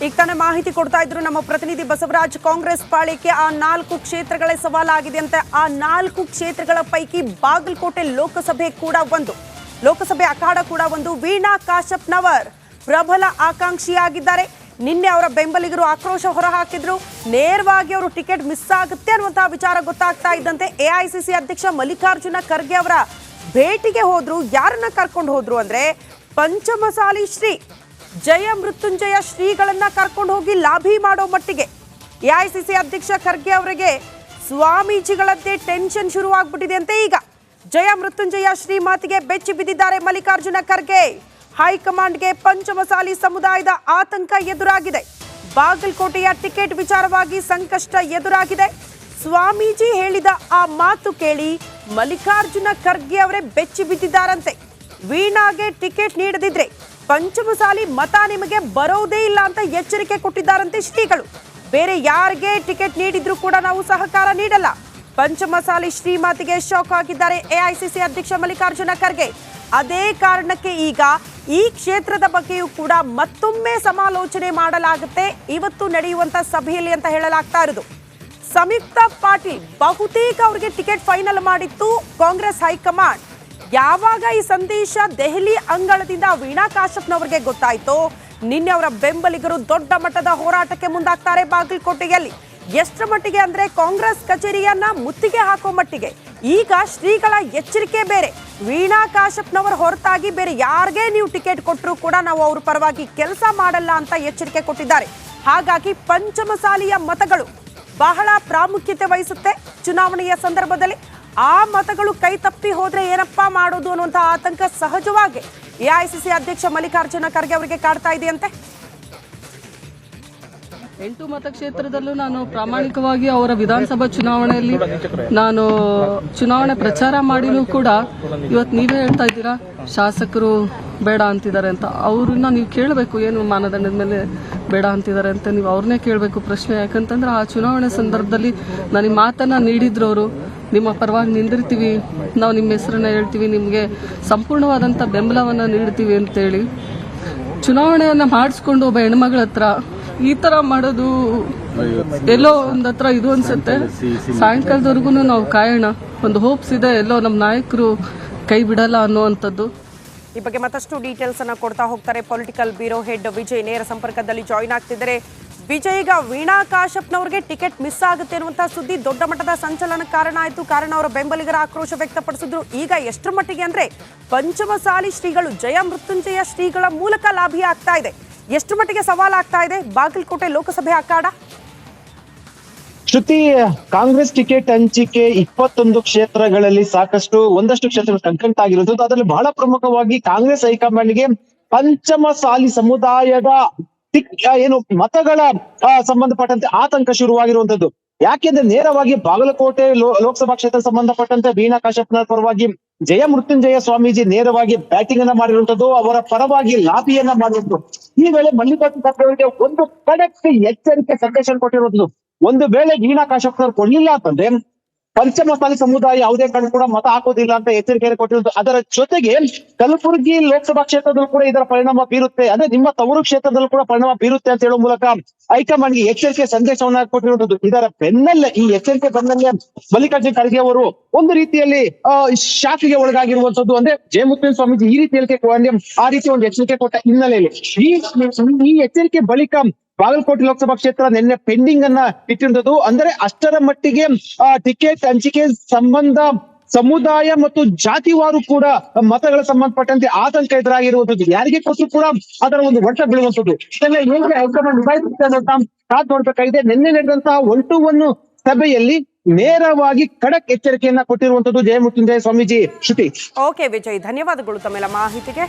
ಈಗ ತಾನೇ ಮಾಹಿತಿ ಕೊಡ್ತಾ ಇದ್ರು ನಮ್ಮ ಪ್ರತಿನಿಧಿ ಬಸವರಾಜ್. ಕಾಂಗ್ರೆಸ್ ಪಾಳಿಕೆ ಆ 4 ಕ್ಷೇತ್ರಗಳೇ ಸವಾಲಾಗಿದೆ ಅಂತ. ಆ 4 ಕ್ಷೇತ್ರಗಳ ಪೈಕಿ ಬಾಗಲಕೋಟೆ ಲೋಕಸಭೆ ಕೂಡ ಒಂದು, ಲೋಕಸಭೆ ಅಖಾಡ ಕೂಡ ಒಂದು. ವೀಣಾ ಕಾಶಪ್ಪನವರ್ ಪ್ರಬಲ ಆಕಾಂಕ್ಷಿಯಾಗಿದ್ದಾರೆ. ನಿನ್ನೆ ಅವರ ಬೆಂಬಲಿಗರು ಆಕ್ರೋಶ ಹೊರಹಾಕಿದ್ರು. ನೇರವಾಗಿ ಅವರು ಟಿಕೆಟ್ ಮಿಸ್ ಆಗುತ್ತೆ ಅನ್ನುವಂತಹ ವಿಚಾರ ಗೊತ್ತಾಗ್ತಾ ಇದ್ದಂತೆ ಎಐಸಿಸಿ ಅಧ್ಯಕ್ಷ ಮಲ್ಲಿಕಾರ್ಜುನ ಖರ್ಗೆ ಅವರ ಭೇಟಿಗೆ ಹೋದ್ರು. ಯಾರನ್ನ ಕರ್ಕೊಂಡು ಹೋದ್ರು ಅಂದ್ರೆ ಪಂಚಮಸಾಲಿ ಶ್ರೀ ಜಯ ಮೃತ್ಯುಂಜಯ ಶ್ರೀಗಳನ್ನ ಕರ್ಕೊಂಡು ಹೋಗಿ ಲಾಭಿ ಮಾಡೋ ಮಟ್ಟಿಗೆ ಎಐಸಿಸಿ ಅಧ್ಯಕ್ಷ ಖರ್ಗೆ ಅವರಿಗೆ ಸ್ವಾಮೀಜಿಗಳದ್ದೇ ಟೆನ್ಷನ್ ಶುರುವಾಗ್ಬಿಟ್ಟಿದೆ ಅಂತೆ. ಈಗ ಜಯ ಮೃತ್ಯುಂಜಯ ಶ್ರೀ ಮಾತಿಗೆ ಬೆಚ್ಚಿ ಬಿದ್ದಿದ್ದಾರೆ ಮಲ್ಲಿಕಾರ್ಜುನ ಖರ್ಗೆ. ಹೈಕಮಾಂಡ್ಗೆ ಪಂಚಮಸಾಲಿ ಸಮುದಾಯದ ಆತಂಕ ಎದುರಾಗಿದೆ. ಬಾಗಲಕೋಟೆಯ ಟಿಕೆಟ್ ವಿಚಾರವಾಗಿ ಸಂಕಷ್ಟ ಎದುರಾಗಿದೆ. ಸ್ವಾಮೀಜಿ ಹೇಳಿದ ಆ ಮಾತು ಕೇಳಿ ಮಲ್ಲಿಕಾರ್ಜುನ ಖರ್ಗೆ ಅವರೇ ಬೆಚ್ಚಿ ಬಿದ್ದಿದ್ದಾರಂತೆ. ವೀಣಾಗೆ ಟಿಕೆಟ್ ನೀಡದಿದ್ರೆ ಪಂಚಮಸಾಲಿ ಮತ ನಿಮಗೆ ಬರೋದೇ ಇಲ್ಲ ಅಂತ ಎಚ್ಚರಿಕೆ ಕೊಟ್ಟಿದ್ದಾರಂತೆ ಶ್ರೀಗಳು. ಬೇರೆ ಯಾರಿಗೆ ಟಿಕೆಟ್ ನೀಡಿದ್ರು ಕೂಡ ನಾವು ಸಹಕಾರ ನೀಡಲ್ಲ. ಪಂಚಮಸಾಲಿ ಶ್ರೀ ಮಾತಿಗೆ ಶಾಕ್ ಆಗಿದ್ದಾರೆ ಎಐಸಿಸಿ ಅಧ್ಯಕ್ಷ ಮಲ್ಲಿಕಾರ್ಜುನ ಖರ್ಗೆ. ಅದೇ ಕಾರಣಕ್ಕೆ ಈಗ ಈ ಕ್ಷೇತ್ರದ ಬಗ್ಗೆಯೂ ಕೂಡ ಮತ್ತೊಮ್ಮೆ ಸಮಾಲೋಚನೆ ಮಾಡಲಾಗುತ್ತೆ ಇವತ್ತು ನಡೆಯುವಂತ ಸಭೆಯಲ್ಲಿ ಅಂತ ಹೇಳಲಾಗ್ತಾ ಇರೋದು. ಸಂಯುಕ್ತ ಪಾಟೀಲ್ ಬಹುತೇಕ ಅವರಿಗೆ ಟಿಕೆಟ್ ಫೈನಲ್ ಮಾಡಿತ್ತು ಕಾಂಗ್ರೆಸ್ ಹೈಕಮಾಂಡ್. ಯಾವಾಗ ಈ ಸಂದೇಶ ದೆಹಲಿ ಅಂಗಳದಿಂದ ವೀಣಾ ಕಾಶಪ್ಪನವರಿಗೆ ಗೊತ್ತಾಯ್ತೋ ನಿನ್ನೆ ಅವರ ಬೆಂಬಲಿಗರು ದೊಡ್ಡ ಮಟ್ಟದ ಹೋರಾಟಕ್ಕೆ ಮುಂದಾಗ್ತಾರೆ ಬಾಗಲಕೋಟೆಯಲ್ಲಿ. ಎಷ್ಟರ ಮಟ್ಟಿಗೆ ಅಂದ್ರೆ ಕಾಂಗ್ರೆಸ್ ಕಚೇರಿಯನ್ನ ಮುತ್ತಿಗೆ ಹಾಕೋ ಮಟ್ಟಿಗೆ. ಈಗ ಶ್ರೀಗಳ ಎಚ್ಚರಿಕೆ ಬೇರೆ. ವೀಣಾ ಕಾಶಪ್ಪನವರ ಹೊರತಾಗಿ ಬೇರೆ ಯಾರಿಗೆ ನೀವು ಟಿಕೆಟ್ ಕೊಟ್ಟರು ಕೂಡ ನಾವು ಅವ್ರ ಪರವಾಗಿ ಕೆಲಸ ಮಾಡಲ್ಲ ಅಂತ ಎಚ್ಚರಿಕೆ ಕೊಟ್ಟಿದ್ದಾರೆ. ಹಾಗಾಗಿ ಪಂಚಮಸಾಲಿಯ ಮತಗಳು ಬಹಳ ಪ್ರಾಮುಖ್ಯತೆ ವಹಿಸುತ್ತೆ ಚುನಾವಣೆಯ ಸಂದರ್ಭದಲ್ಲಿ. ಆ ಮತಗಳು ಕೈ ತಪ್ಪಿ ಹೋದ್ರೆ ಏನಪ್ಪಾ ಮಾಡೋದು ಅನ್ನುವಂಥ ಆತಂಕ ಸಹಜವಾಗಿ ಎಐಸಿಸಿ ಅಧ್ಯಕ್ಷ ಮಲ್ಲಿಕಾರ್ಜುನ ಖರ್ಗೆ ಅವರಿಗೆ ಕಾಡ್ತಾ ಇದೆಯಂತೆ. 8 ಮತಕ್ಷೇತ್ರದಲ್ಲೂ ನಾನು ಪ್ರಾಮಾಣಿಕವಾಗಿ ಅವರ ವಿಧಾನಸಭಾ ಚುನಾವಣೆಯಲ್ಲಿ ನಾನು ಚುನಾವಣೆ ಪ್ರಚಾರ ಮಾಡಿನೂ ಕೂಡ ಇವತ್ತು ನೀವೇ ಹೇಳ್ತಾ ಇದ್ದೀರಾ ಶಾಸಕರು ಬೇಡ ಅಂತಿದ್ದಾರೆ ಅಂತ. ಅವ್ರನ್ನ ನೀವು ಕೇಳಬೇಕು ಏನು ಮಾನದಂಡದ ಮೇಲೆ ಬೇಡ ಅಂತಿದ್ದಾರೆ ಅಂತ ನೀವು ಅವ್ರನ್ನೇ ಕೇಳಬೇಕು ಪ್ರಶ್ನೆ. ಯಾಕಂತಂದ್ರೆ ಆ ಚುನಾವಣೆ ಸಂದರ್ಭದಲ್ಲಿ ನಾನು ಈ ಮಾತನ್ನ ನೀಡಿದ್ರು ಅವರು, ನಿಮ್ಮ ಪರವಾಗಿ ನಿಂದಿರ್ತೀವಿ, ನಾವು ನಿಮ್ಮ ಹೆಸರನ್ನ ಹೇಳ್ತೀವಿ, ನಿಮಗೆ ಸಂಪೂರ್ಣವಾದಂಥ ಬೆಂಬಲವನ್ನು ನೀಡ್ತೀವಿ ಅಂತೇಳಿ ಚುನಾವಣೆಯನ್ನು ಮಾಡಿಸ್ಕೊಂಡು ಒಬ್ಬ ಹೆಣ್ಮಗಳ ಹತ್ರ ಈ ತರ ಮಾಡೋದು ಎಲ್ಲೋ ಒಂದ್ ಹತ್ರ ಇದು ಅನ್ಸುತ್ತೆ. ಸಾಯಂಕಾಲದವರೆಗೂ ನಾವು ಕಾಯೋಣ, ಒಂದು ಹೋಪ್ಸ್ ಇದೆ, ಎಲ್ಲೋ ನಮ್ಮ ನಾಯಕರು ಕೈ ಬಿಡಲ್ಲ ಅನ್ನುವಂಥದ್ದು. ಈ ಬಗ್ಗೆ ಮತ್ತಷ್ಟು ಡೀಟೇಲ್ಸ್ ಅನ್ನ ಕೊಡ್ತಾ ಹೋಗ್ತಾರೆ ಪೊಲಿಟಿಕಲ್ ಬ್ಯೂರೋ ಹೆಡ್ ವಿಜಯ್. ನೇರ ಸಂಪರ್ಕದಲ್ಲಿ ಜಾಯಿನ್ ಆಗ್ತಿದ್ದಾರೆ. ವಿಜಯ್, ಈಗ ವೀಣಾ ಕಾಶಪ್ಪನವರಿಗೆ ಟಿಕೆಟ್ ಮಿಸ್ ಆಗುತ್ತೆ ಅನ್ನುವಂತಹ ಸುದ್ದಿ ದೊಡ್ಡ ಮಟ್ಟದ ಸಂಚಲನ ಕಾರಣ ಆಯಿತು. ಕಾರಣ ಅವರ ಬೆಂಬಲಿಗರ ಆಕ್ರೋಶ ವ್ಯಕ್ತಪಡಿಸಿದ್ರು. ಈಗ ಎಷ್ಟರ ಮಟ್ಟಿಗೆ ಅಂದ್ರೆ ಪಂಚಮಸಾಲಿ ಶ್ರೀಗಳು ಜಯ ಮೃತ್ಯುಂಜಯ ಶ್ರೀಗಳ ಮೂಲಕ ಲಾಭಿ ಆಗ್ತಾ ಇದೆ. ಎಷ್ಟು ಮಟ್ಟಿಗೆ ಸವಾಲಾಗ್ತಾ ಇದೆ ಬಾಗಲಕೋಟೆ ಲೋಕಸಭೆ ಅಖಾಡ? ಶ್ರುತಿ, ಕಾಂಗ್ರೆಸ್ ಟಿಕೆಟ್ ಹಂಚಿಕೆ 21 ಕ್ಷೇತ್ರಗಳಲ್ಲಿ ಒಂದಷ್ಟು ಕ್ಷೇತ್ರಗಳು ಕಂಟೆಂಟ್ ಆಗಿರೋದು. ಅದರಲ್ಲಿ ಬಹಳ ಪ್ರಮುಖವಾಗಿ ಕಾಂಗ್ರೆಸ್ ಹೈಕಮಾಂಡ್ಗೆ ಪಂಚಮಸಾಲಿ ಸಮುದಾಯದ ಏನು ಮತಗಳ ಸಂಬಂಧಪಟ್ಟಂತೆ ಆತಂಕ ಶುರುವಾಗಿರುವಂತದ್ದು. ಯಾಕೆಂದ್ರೆ ನೇರವಾಗಿ ಬಾಗಲಕೋಟೆ ಲೋಕಸಭಾ ಕ್ಷೇತ್ರ ಸಂಬಂಧಪಟ್ಟಂತೆ ವೀಣಾ ಕಾಶಪ್ಪನ ಪರವಾಗಿ ಜಯ ಮೃತ್ಯುಂಜಯ ಸ್ವಾಮೀಜಿ ನೇರವಾಗಿ ಬ್ಯಾಟಿಂಗ್ ಅನ್ನ ಮಾಡಿರುವಂತದ್ದು, ಅವರ ಪರವಾಗಿ ಲಾಬಿಯನ್ನ ಮಾಡಿರುವಂತದ್ದು. ಈ ವೇಳೆ ಮಲ್ಲಿಕಾರ್ಜುನ ಖರ್ಗೆ ಅವರಿಗೆ ಒಂದು ಖಡಕ್ ಎಚ್ಚರಿಕೆ ಸಂದೇಶ ಕೊಟ್ಟಿರುವಂತದ್ದು. ಒಂದು ವೇಳೆ ವೀಣಾ ಕಾಶಪ್ಪನವರು ಕೊಡ್ಲಿಲ್ಲ ಅಂತಂದ್ರೆ ಪಂಚಮಸಾಲಿ ಸಮುದಾಯ ಯಾವುದೇ ಕಾರಣ ಕೂಡ ಮತ ಹಾಕೋದಿಲ್ಲ ಅಂತ ಎಚ್ಚರಿಕೆಯನ್ನು ಕೊಟ್ಟಿರುವುದು. ಅದರ ಜೊತೆಗೆ ಕಲಬುರಗಿ ಲೋಕಸಭಾ ಕ್ಷೇತ್ರದಲ್ಲೂ ಕೂಡ ಇದರ ಪರಿಣಾಮ ಬೀರುತ್ತೆ, ಅಂದ್ರೆ ನಿಮ್ಮ ತವರು ಕ್ಷೇತ್ರದಲ್ಲೂ ಕೂಡ ಪರಿಣಾಮ ಬೀರುತ್ತೆ ಅಂತ ಹೇಳುವ ಮೂಲಕ ಹೈಕಮಾಂಡ್ಗೆ ಎಚ್ಚರಿಕೆ ಸಂದೇಶವನ್ನ ಕೊಟ್ಟಿರುವಂತದ್ದು. ಇದರ ಬೆನ್ನಲ್ಲೇ, ಈ ಎಚ್ಚರಿಕೆ ಬೆನ್ನಲ್ಲೇ ಮಲ್ಲಿಕಾರ್ಜುನ ಖರ್ಗೆ ಅವರು ಒಂದು ರೀತಿಯಲ್ಲಿ ಶಾಕಿಗೆ ಒಳಗಾಗಿರುವಂತದ್ದು. ಅಂದ್ರೆ ಜಯಮುತ್ತೇನ್ ಸ್ವಾಮೀಜಿ ಈ ರೀತಿ ಆ ರೀತಿ ಒಂದು ಎಚ್ಚರಿಕೆ ಕೊಟ್ಟ ಹಿನ್ನೆಲೆಯಲ್ಲಿ ಈ ಎಚ್ಚರಿಕೆ ಬಳಿಕ ಬಾಗಲಕೋಟೆ ಲೋಕಸಭಾ ಕ್ಷೇತ್ರ ನಿನ್ನೆ ಪೆಂಡಿಂಗ್ ಅನ್ನ ಇಟ್ಟಿರುವುದು. ಅಂದ್ರೆ ಅಷ್ಟರ ಮಟ್ಟಿಗೆ ಟಿಕೆಟ್ ಹಂಚಿಕೆ ಸಂಬಂಧ ಸಮುದಾಯ ಮತ್ತು ಜಾತಿವಾರು ಕೂಡ ಮತಗಳ ಸಂಬಂಧಪಟ್ಟಂತೆ ಆತಂಕ ಎದುರಾಗಿರುವಂತದ್ದು. ಯಾರಿಗೆ ಕೊಟ್ಟರು ಕೂಡ ಅದರ ಒಂದು ಒಟ್ಟ ಬೀಳುವಂತದ್ದು. ಹೇಗೆ ಹೈಕಮಾಂಡ್ ನಿಭಾಯಿಸುತ್ತೆ ಅಂತ ಕಾದ್ ನೋಡ್ಬೇಕಾಗಿದೆ. ನಿನ್ನೆ ನಡೆದಂತಹ 1-1 ಸಭೆಯಲ್ಲಿ ನೇರವಾಗಿ ಖಡಕ್ ಎಚ್ಚರಿಕೆಯನ್ನ ಕೊಟ್ಟಿರುವಂತದ್ದು ಜಯ ಮೃತ್ಯುಂಜಯ ಸ್ವಾಮೀಜಿ. ಶ್ರುತಿ. ಓಕೆ ವಿಜಯ್, ಧನ್ಯವಾದಗಳು ತಮ್ಮೆಲ್ಲ ಮಾಹಿತಿಗೆ.